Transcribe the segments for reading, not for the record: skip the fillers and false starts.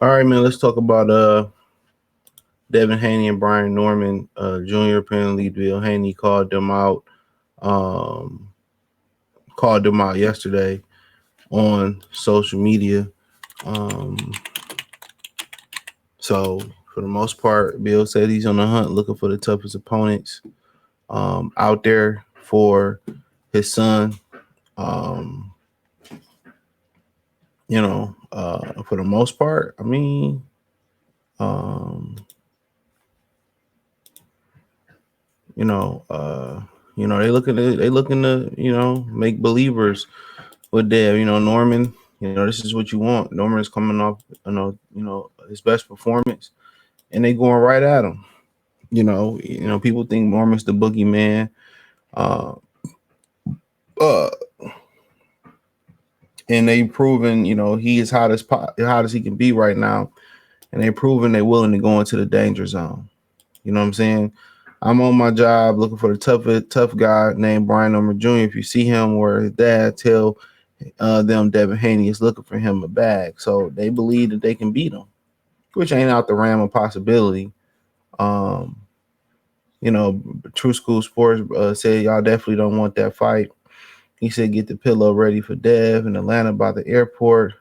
All right, man. Let's talk about Devin Haney and Brian Norman Jr. Apparently, Bill Haney um, called them out yesterday on social media. Um, so for the most part, Bill said he's on the hunt, looking for the toughest opponents out there for his son. Um, for the most part, I mean, um, you know, uh, they looking to make believers with Dev. Norman. This is what you want. Norman is coming off, his best performance, and they going right at him. People think Norman's the boogeyman. Uh, uh, and they proven, he is hot as he can be right now, and they proven they're willing to go into the danger zone. You know what I'm saying? I'm on my job looking for the tough guy named Brian Norman Jr. If you see him or his dad, tell them Devin Haney is looking for him a bag. So they believe that they can beat him, which ain't out the realm of possibility. Um, True School Sports said y'all definitely don't want that fight. He said get the pillow ready for Dev in Atlanta by the airport.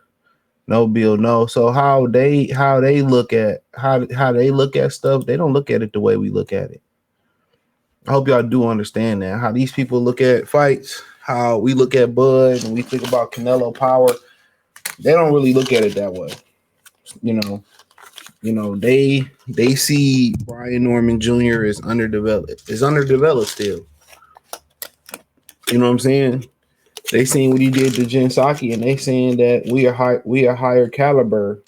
No Bill, no. So how they look at how they look at stuff, they don't look at it the way we look at it. I hope y'all do understand that. How these people look at fights, how we look at Bud and we think about Canelo Power, they don't really look at it that way. You know, they see Brian Norman Jr. is underdeveloped still. You know what I'm saying? They seen what he did to Jen Psaki, and they saying that we are higher caliber.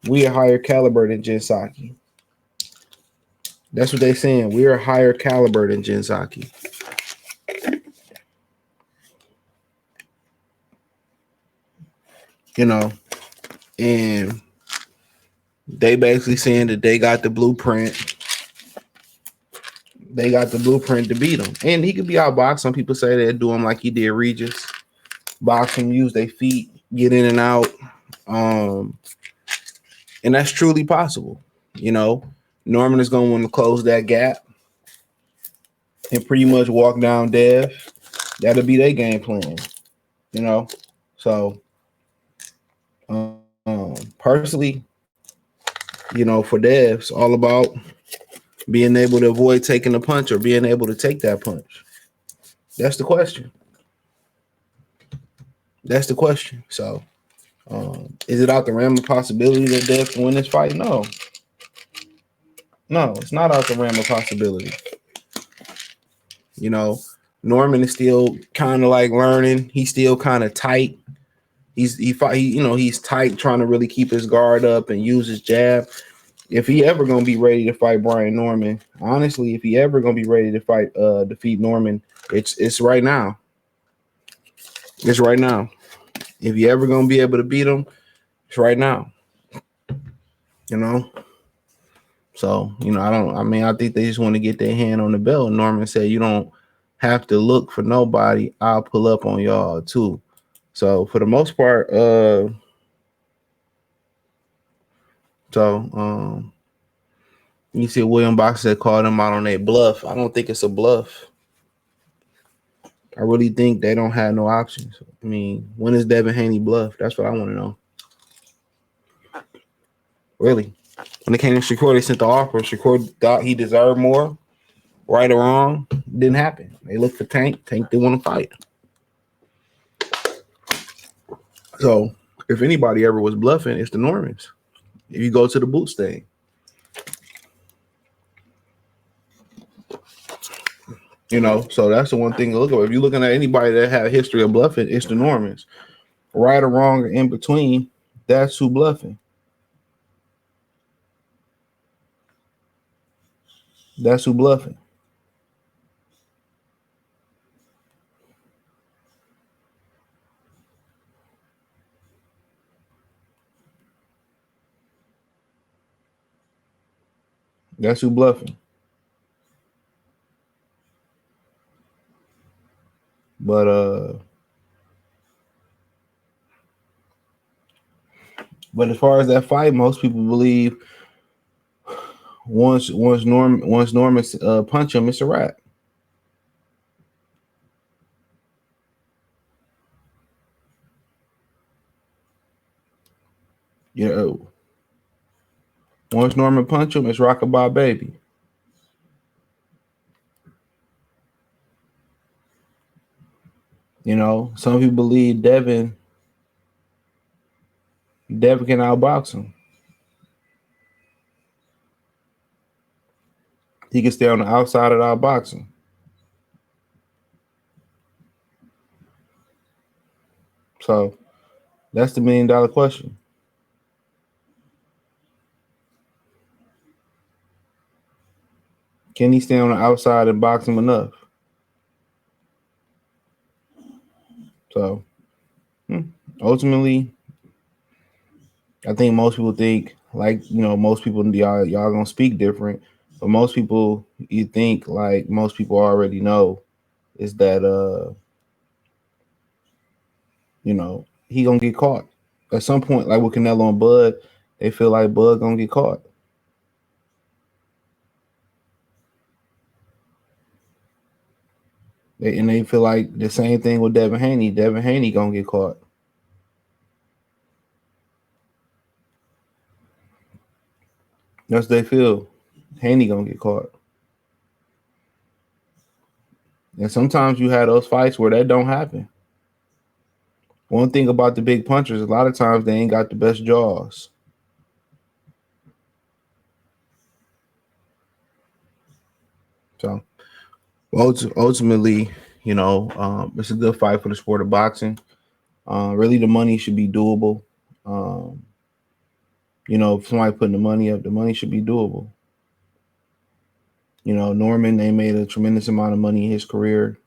We are higher caliber than Jen Psaki. That's what they saying. We are higher caliber than Jen Psaki. You know, and they basically saying that they got the blueprint. They got the blueprint to beat him, and he could be outboxed. Some people say they'd do him like he did Regis, box him, use their feet, get in and out. Um, and that's truly possible. You know, Norman is going to want to close that gap and pretty much walk down Dev. That'll be their game plan. You know, so personally, for Dev, it's all about being able to avoid taking a punch or being able to take that punch. That's the question. That's the question. So, is it out the realm of possibility that Dev can win this fight? No, no, it's not out the realm of possibility. You know, Norman is still kind of like learning. He's still kind of tight. He's tight, trying to really keep his guard up and use his jab. If he ever gonna be ready to fight Brian Norman, honestly, if he ever gonna be ready to defeat Norman, it's right now. It's right now. If you ever gonna be able to beat him, it's right now. You know. So I think they just want to get their hand on the belt. Norman said, "You don't have to look for nobody. I'll pull up on y'all too." So for the most part, so you see William Boxer called him out on a bluff. I don't think it's a bluff. I really think they don't have no options. I mean, when is Devin Haney bluff? That's what I want to know. Really. When it came to Shakur, they sent the offer. Shakur thought he deserved more. Right or wrong, didn't happen. They looked for Tank. Tank didn't want to fight. So if anybody ever was bluffing, it's the Normans. If you go to the boot stain. So that's the one thing to look at. If you're looking at anybody that had a history of bluffing, it's the Normans. Right or wrong or in between, that's who bluffing. That's who bluffing. That's who bluffing. But But as far as that fight, most people believe once Norman punch him, it's a wrap. You know, once Norman punch him, it's rockabye baby. You know, some people believe Devin can outbox him. He can stay on the outside of the outboxing. So that's the $1 million question. Can he stay on the outside and box him enough? So ultimately, I think most people think like most people y'all gonna speak different, but most people you think like most people already know is that he gonna get caught at some point. Like with Canelo and Bud, they feel like Bud gonna get caught. They feel like the same thing with Devin Haney. Devin Haney gonna get caught. That's what they feel. Haney gonna get caught. And sometimes you have those fights where that don't happen. One thing about the big punchers, a lot of times they ain't got the best jaws. So ultimately, it's a good fight for the sport of boxing. Really, the money should be doable. Um, if somebody putting the money up, the money should be doable. Norman, they made a tremendous amount of money in his career.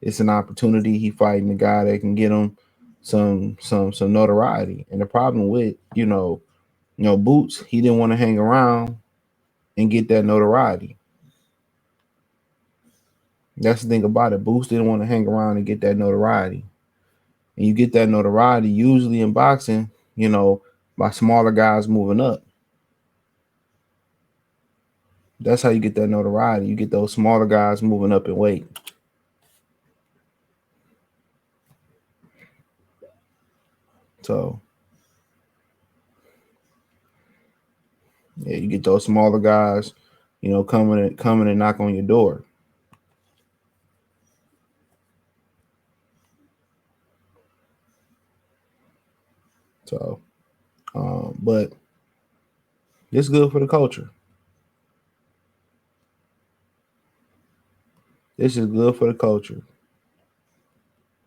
It's an opportunity. He fighting a guy that can get him some notoriety. And the problem with Boots, he didn't want to hang around and get that notoriety. That's the thing about it. Boots didn't want to hang around and get that notoriety. And you get that notoriety usually in boxing, by smaller guys moving up. That's how you get that notoriety. You get those smaller guys moving up in weight. So yeah, you get those smaller guys, coming and knock on your door. So, but it's good for the culture. This is good for the culture.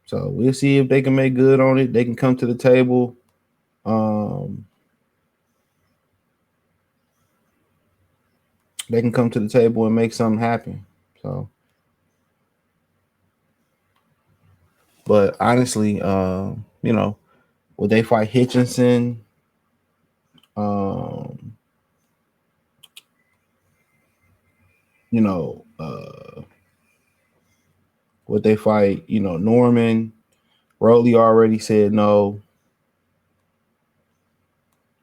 So we'll see if they can make good on it. They can come to the table. They can come to the table and make something happen. So, but honestly, would they fight Hitchinson? You know, would they fight? Norman. Rowley already said no.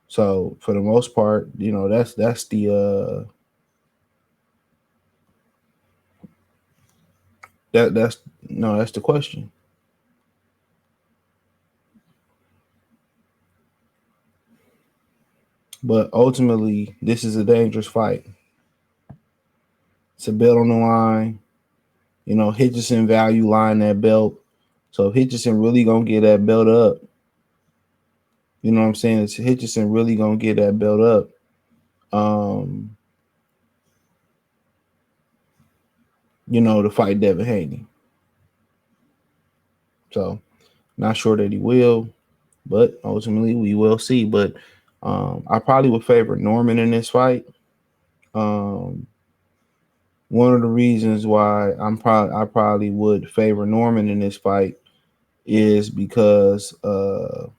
So for the most part, that's that's the question. But ultimately, this is a dangerous fight. It's a belt on the line. Hitchison value line that belt. So if Hitchison really gonna get that belt up, you know what I'm saying? It's Hitchison really gonna get that belt up. To fight Devin Haney. So not sure that he will, but ultimately we will see. But I probably would favor Norman in this fight. One of the reasons why I probably would favor Norman in this fight is because one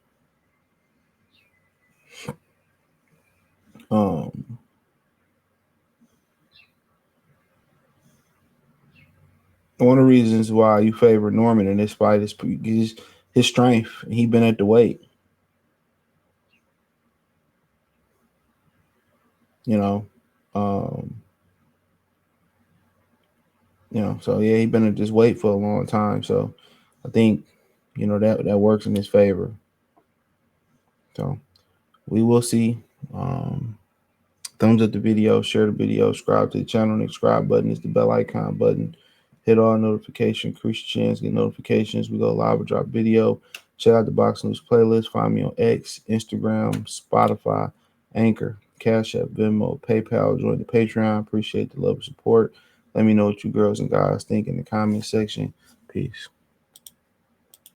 of the reasons why you favor Norman in this fight is his strength. He been at the weight. you know, um, so yeah, he been at this weight for a long time. So I think, that works in his favor. So we will see. Thumbs up the video, share the video, subscribe to the channel. The subscribe button is the bell icon button. Hit all notifications, increase your chance, get notifications. We go live or drop video. Check out the Box News playlist. Find me on X, Instagram, Spotify, Anchor, Cash App, Venmo, PayPal. Join the Patreon. Appreciate the love and support. Let me know what you girls and guys think in the comment section. Peace.